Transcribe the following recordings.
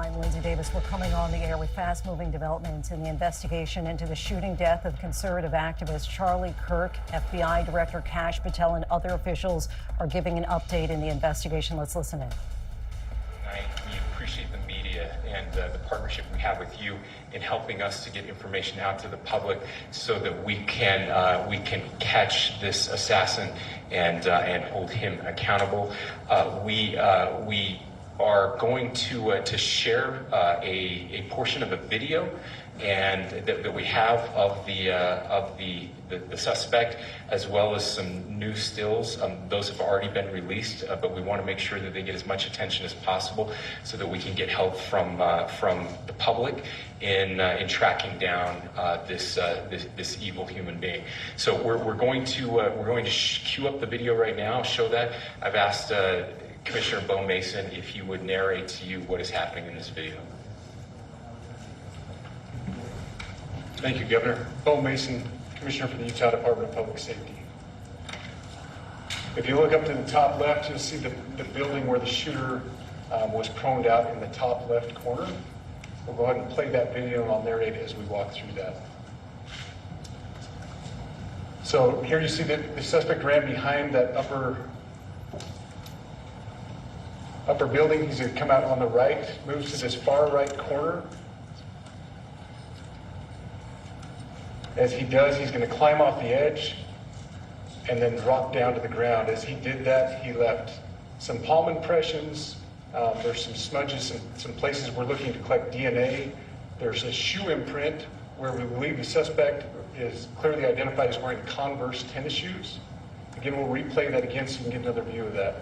I'm Lindsay Davis. We're coming on the air with fast-moving developments in the investigation into the shooting death of conservative activist Charlie Kirk. FBI Director Kash Patel and other officials are giving an update in the investigation. Let's listen in. We appreciate the media and the partnership we have with you in helping us to get information out to the public so that we can catch this assassin and hold him accountable. We are going to share a portion of a video and that we have of the suspect, as well as some new stills. Those have already been released, but we want to make sure that they get as much attention as possible so that we can get help from the public in tracking down this evil human being. So we're going to cue up the video right now. Show that. I've asked Commissioner Bo Mason if he would narrate to you what is happening in this video. Thank you, Governor. Bo Mason, Commissioner for the Utah Department of Public Safety. If you look up to the top left, you'll see the building where the shooter was proned out in the top left corner. We'll go ahead and play that video and I'll narrate as we walk through that. So here you see that the suspect ran behind that upper building. He's going to come out on the right, moves to this far right corner. As he does, he's going to climb off the edge and then drop down to the ground. As he did that, he left some palm impressions. There's some smudges, some places we're looking to collect DNA. There's a shoe imprint where we believe the suspect is clearly identified as wearing Converse tennis shoes. Again, we'll replay that again so you can get another view of that.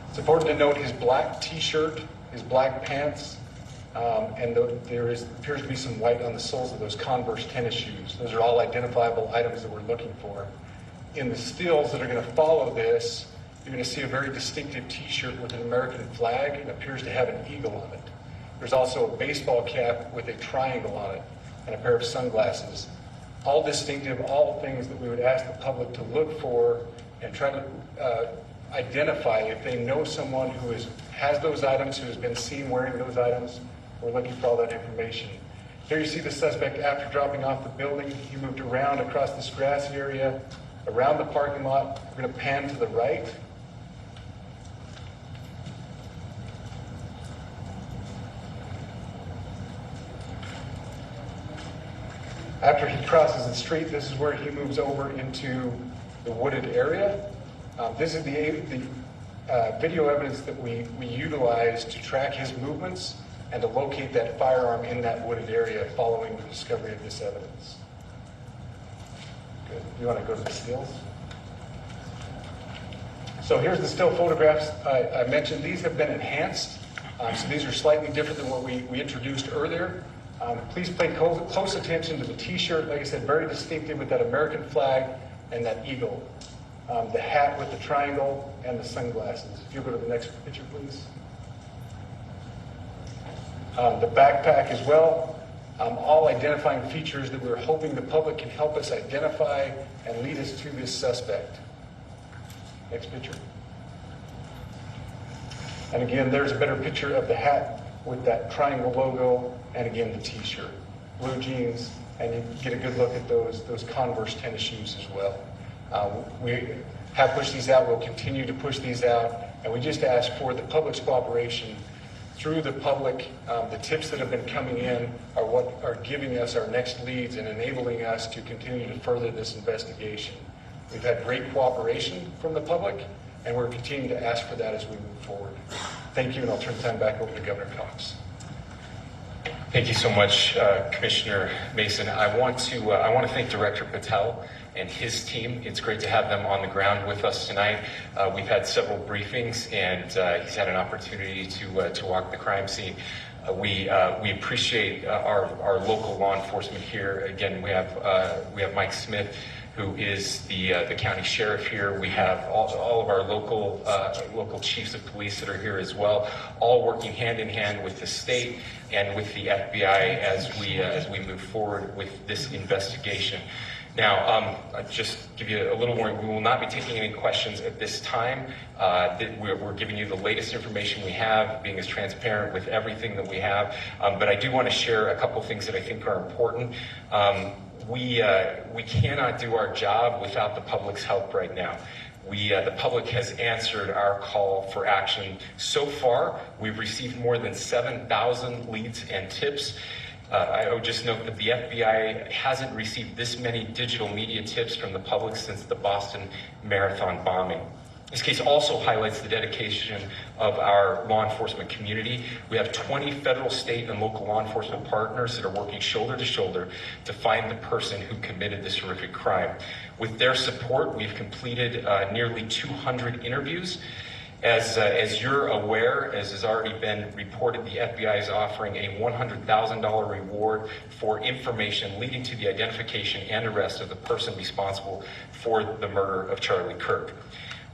It's important to note his black t-shirt, his black pants, and there appears to be some white on the soles of those Converse tennis shoes. Those are all identifiable items that we're looking for. In the stills that are going to follow this, you're going to see a very distinctive t-shirt with an American flag. It appears to have an eagle on it. There's also a baseball cap with a triangle on it and a pair of sunglasses. All distinctive, all things that we would ask the public to look for and try to identify if they know someone who has those items, who has been seen wearing those items. We're looking for all that information. Here you see the suspect after dropping off the building. He moved around across this grassy area, around the parking lot. We're going to pan to the right. After he crosses the street, this is where he moves over into the wooded area. This is the video evidence that we utilize to track his movements and to locate that firearm in that wooded area following the discovery of this evidence. Good. You want to go to the stills? So here's the still photographs I mentioned. These have been enhanced. So these are slightly different than what we introduced earlier. Please pay close attention to the t-shirt. Like I said, very distinctive with that American flag and that eagle. The hat with the triangle and the sunglasses. If you go to the next picture, please. The backpack as well. All identifying features that we're hoping the public can help us identify and lead us to this suspect. Next picture. And again, there's a better picture of the hat with that triangle logo, and again, the t-shirt. Blue jeans, and you get a good look at those Converse tennis shoes as well. We have pushed these out, we'll continue to push these out, and we just ask for the public's cooperation through the public. The tips that have been coming in are what are giving us our next leads and enabling us to continue to further this investigation. We've had great cooperation from the public, and we're continuing to ask for that as we move forward. Thank you, and I'll turn the time back over to Governor Cox. Thank you so much, Commissioner Mason. I want to thank Director Patel and his team. It's great to have them on the ground with us tonight. We've had several briefings, and he's had an opportunity to walk the crime scene. We appreciate our local law enforcement here. Again, we have Mike Smith, who is the county sheriff here. We have all of our local chiefs of police that are here as well, all working hand in hand with the state and with the FBI as we move forward with this investigation. Now, I'll just give you a little warning. We will not be taking any questions at this time. We're giving you the latest information we have, being as transparent with everything that we have. But I do want to share a couple things that I think are important. We cannot do our job without the public's help right now. The public has answered our call for action. So far, we've received more than 7,000 leads and tips. I would just note that the FBI hasn't received this many digital media tips from the public since the Boston Marathon bombing. This case also highlights the dedication of our law enforcement community. We have 20 federal, state, and local law enforcement partners that are working shoulder to shoulder to find the person who committed this horrific crime. With their support, we've completed nearly 200 interviews. As you're aware, as has already been reported, the FBI is offering a $100,000 reward for information leading to the identification and arrest of the person responsible for the murder of Charlie Kirk.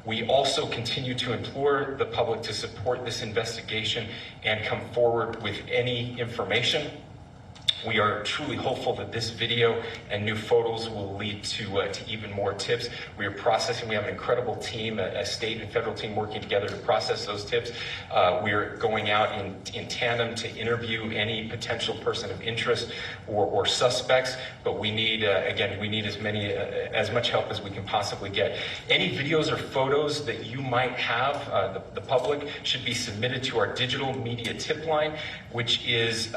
We also continue to implore the public to support this investigation and come forward with any information. We are truly hopeful that this video and new photos will lead to even more tips. We are processing. We have an incredible team, a state and federal team working together to process those tips. We are going out in tandem to interview any potential person of interest or suspects. But we need, again, we need as much help as we can possibly get. Any videos or photos that you might have, the public, should be submitted to our digital media tip line, which is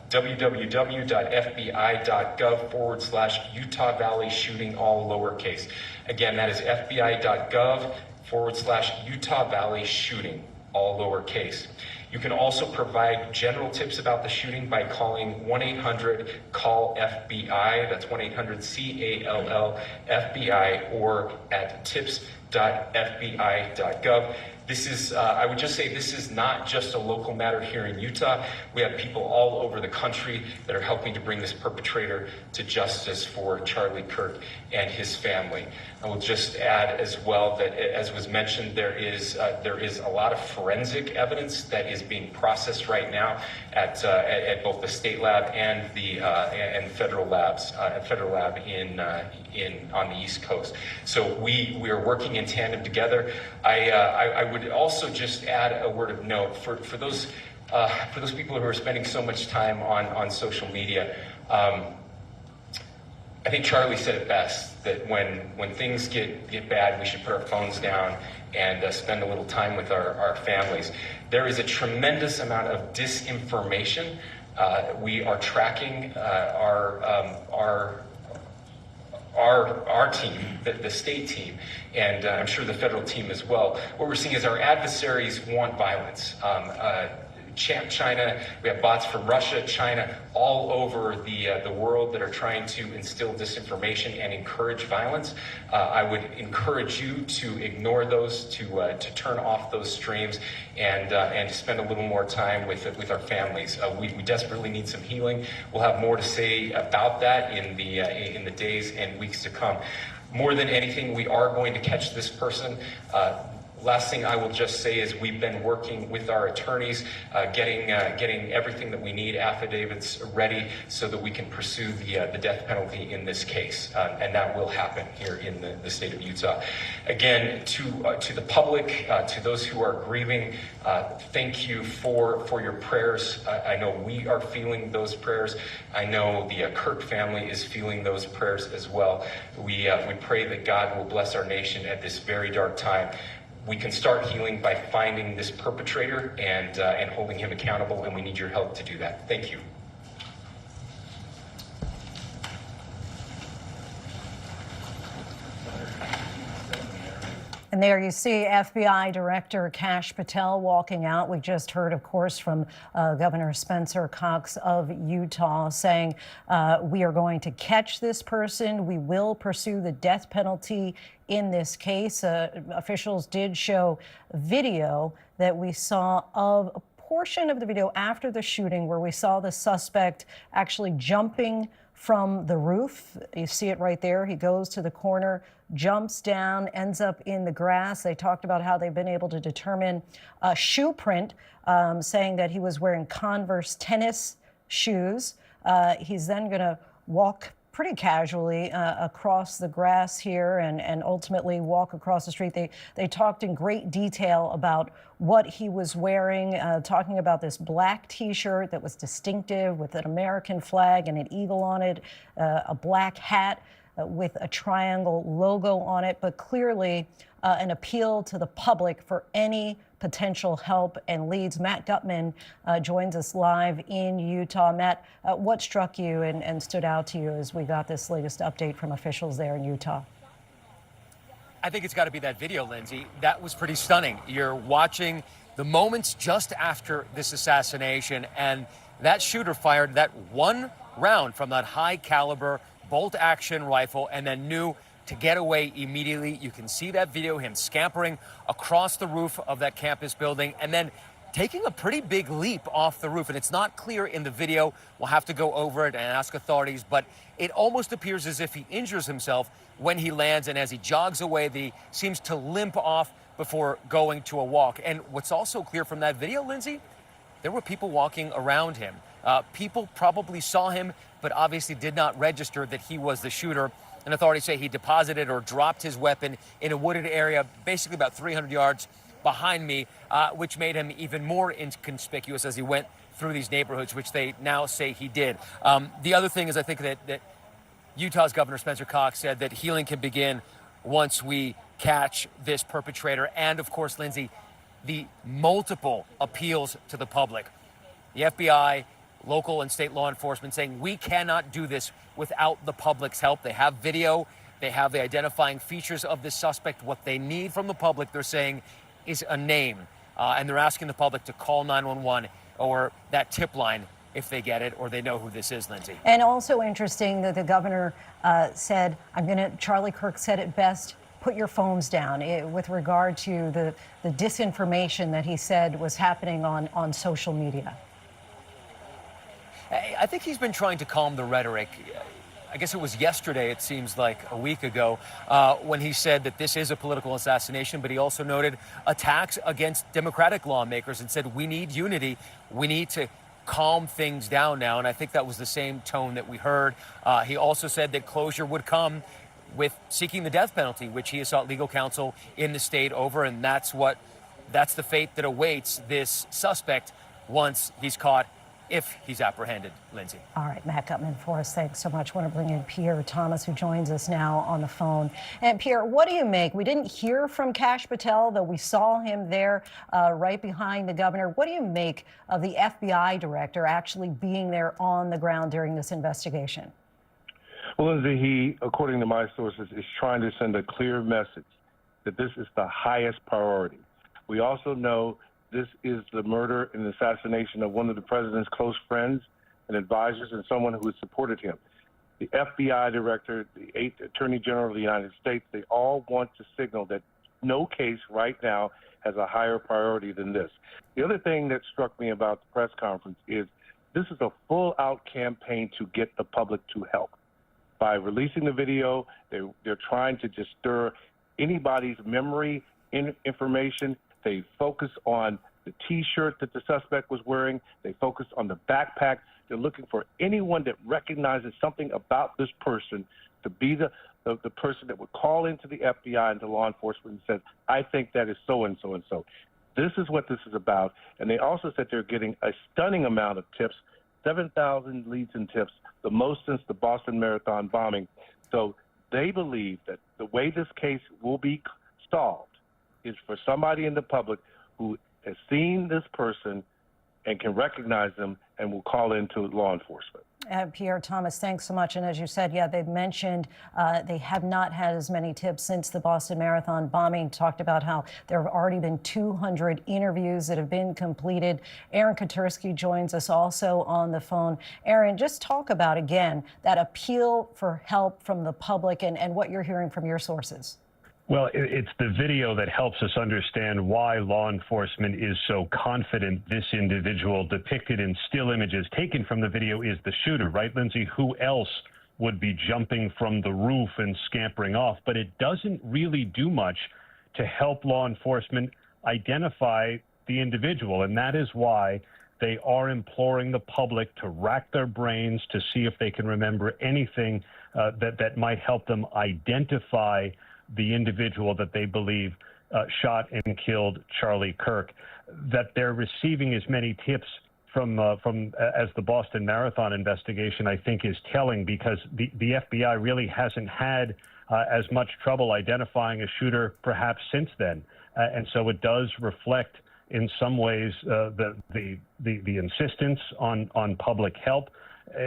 www.fbi.gov/Utah Valley shooting, all lowercase. Again, that is fbi.gov/Utah Valley shooting, all lowercase. You can also provide general tips about the shooting by calling 1-800-CALL-FBI. That's 1-800-CALL-FBI, or at tips.fbi.gov. This is, I would just say, this is not just a local matter here in Utah. We have people all over the country that are helping to bring this perpetrator to justice for Charlie Kirk and his family. I will just add as well that, as was mentioned, there is a lot of forensic evidence that is being processed right now at both the state lab and the federal labs, federal lab on the East Coast. So we are working in tandem together. I would also just add a word of note for those people who are spending so much time on social media. I think Charlie said it best, that when things get bad, we should put our phones down and spend a little time with our families. There is a tremendous amount of disinformation. We are tracking our team, the state team, and I'm sure the federal team as well. What we're seeing is our adversaries want violence. China, we have bots from Russia, China, all over the world that are trying to instill disinformation and encourage violence. I would encourage you to ignore those, to turn off those streams, and to spend a little more time with our families. We desperately need some healing. We'll have more to say about that in the days and weeks to come. More than anything, we are going to catch this person. Last thing I will just say is we've been working with our attorneys, getting everything that we need, affidavits ready, so that we can pursue the death penalty in this case, and that will happen here in the state of Utah. Again, to the public, to those who are grieving, thank you for your prayers. I know we are feeling those prayers. I know the Kirk family is feeling those prayers as well. We pray that God will bless our nation at this very dark time. We can start healing by finding this perpetrator and holding him accountable, and we need your help to do that. Thank you. And there you see FBI Director Kash Patel walking out. We just heard, of course, from Governor Spencer Cox of Utah saying, we are going to catch this person. We will pursue the death penalty in this case. Officials did show video that we saw of a portion of the video after the shooting where we saw the suspect actually jumping from the roof. You see it right there. He goes to the corner, jumps down, ends up in the grass. They talked about how they've been able to determine a shoe print, saying that he was wearing Converse tennis shoes. He's then going to walk pretty casually across the grass here and ultimately walk across the street. They talked in great detail about what he was wearing, talking about this black T-shirt that was distinctive with an American flag and an eagle on it, a black hat with a triangle logo on it, but clearly an appeal to the public for any potential help and leads. Matt Gutman joins us live in Utah. Matt, what struck you and stood out to you as we got this latest update from officials there in Utah? I think it's got to be that video, Lindsay. That was pretty stunning. You're watching the moments just after this assassination, and that shooter fired that one round from that high caliber bolt action rifle and then knew to get away immediately. You can see that video, him scampering across the roof of that campus building and then taking a pretty big leap off the roof. And it's not clear in the video. We'll have to go over it and ask authorities, but it almost appears as if he injures himself when he lands, and as he jogs away, he seems to limp off before going to a walk. And what's also clear from that video, Lindsay, there were people walking around him. People probably saw him, but obviously did not register that he was the shooter. And authorities say he deposited or dropped his weapon in a wooded area, basically about 300 yards behind me, which made him even more inconspicuous as he went through these neighborhoods, which they now say he did. The other thing is, I think that Utah's Governor Spencer Cox said that healing can begin once we catch this perpetrator. And of course, Lindsay, the multiple appeals to the public. The FBI, local and state law enforcement saying we cannot do this without the public's help. They have video. They have the identifying features of this suspect. What they need from the public, they're saying, is a name. And they're asking the public to call 911 or that tip line if they get it or they know who this is, Lindsay. And also interesting that the governor said, Charlie Kirk said it best, put your phones down, with regard to the disinformation that he said was happening on social media. I think he's been trying to calm the rhetoric. I guess it was yesterday, it seems like a week ago, when he said that this is a political assassination, but he also noted attacks against Democratic lawmakers and said, we need unity. We need to calm things down now. And I think that was the same tone that we heard. He also said that closure would come with seeking the death penalty, which he has sought legal counsel in the state over. And that's the fate that awaits this suspect once he's caught, if he's apprehended, Lindsay. All right, Matt Gutman for us. Thanks so much. I want to bring in Pierre Thomas, who joins us now on the phone. And Pierre, what do you make? We didn't hear from Kash Patel, though we saw him there right behind the governor. What do you make of the FBI director actually being there on the ground during this investigation? Well, Lindsay, he, according to my sources, is trying to send a clear message that this is the highest priority. We also know this is the murder and assassination of one of the president's close friends and advisors and someone who has supported him. The FBI director, the 8th Attorney General of the United States, they all want to signal that no case right now has a higher priority than this. The other thing that struck me about the press conference is this is a full-out campaign to get the public to help. By releasing the video, they're trying to just stir anybody's memory information. They focus on the T-shirt that the suspect was wearing. They focus on the backpack. They're looking for anyone that recognizes something about this person to be the person that would call into the FBI and to law enforcement and says, I think that is so-and-so and so. This is what this is about. And they also said they're getting a stunning amount of tips, 7,000 leads and tips, the most since the Boston Marathon bombing. So they believe that the way this case will be solved is for somebody in the public who has seen this person and can recognize them and will call into law enforcement. Pierre Thomas, thanks so much. And as you said, yeah, they've mentioned they have not had as many tips since the Boston Marathon bombing. Talked about how there have already been 200 interviews that have been completed. Aaron Katursky joins us also on the phone. Aaron, just talk about, again, that appeal for help from the public and what you're hearing from your sources. Well, it's the video that helps us understand why law enforcement is so confident this individual depicted in still images taken from the video is the shooter, right, Lindsay? Who else would be jumping from the roof and scampering off? But it doesn't really do much to help law enforcement identify the individual. And that is why They are imploring the public to rack their brains to see if they can remember anything that might help them identify the individual that they believe shot and killed Charlie Kirk. That they're receiving as many tips from as the Boston Marathon investigation, I think, is telling, because the FBI really hasn't had as much trouble identifying a shooter perhaps since then. And so it does reflect in some ways the insistence on public help.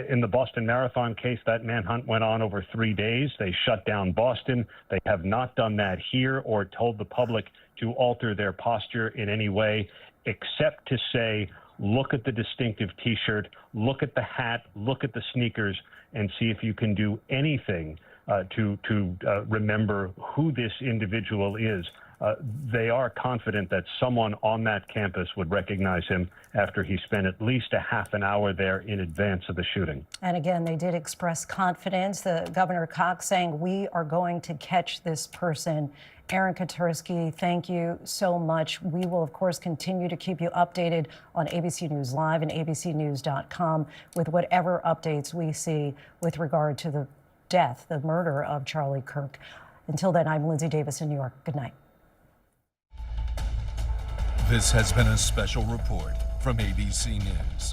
In the Boston Marathon case, that manhunt went on over 3 days. They shut down Boston. They have not done that here or told the public to alter their posture in any way, except to say, look at the distinctive T-shirt, look at the hat, look at the sneakers, and see if you can do anything to remember who this individual is. They are confident that someone on that campus would recognize him after he spent at least a half an hour there in advance of the shooting. And again, they did express confidence. Governor Cox saying, we are going to catch this person. Aaron Katersky, thank you so much. We will, of course, continue to keep you updated on ABC News Live and abcnews.com with whatever updates we see with regard to the death, the murder of Charlie Kirk. Until then, I'm Lindsay Davis in New York. Good night. This has been a special report from ABC News.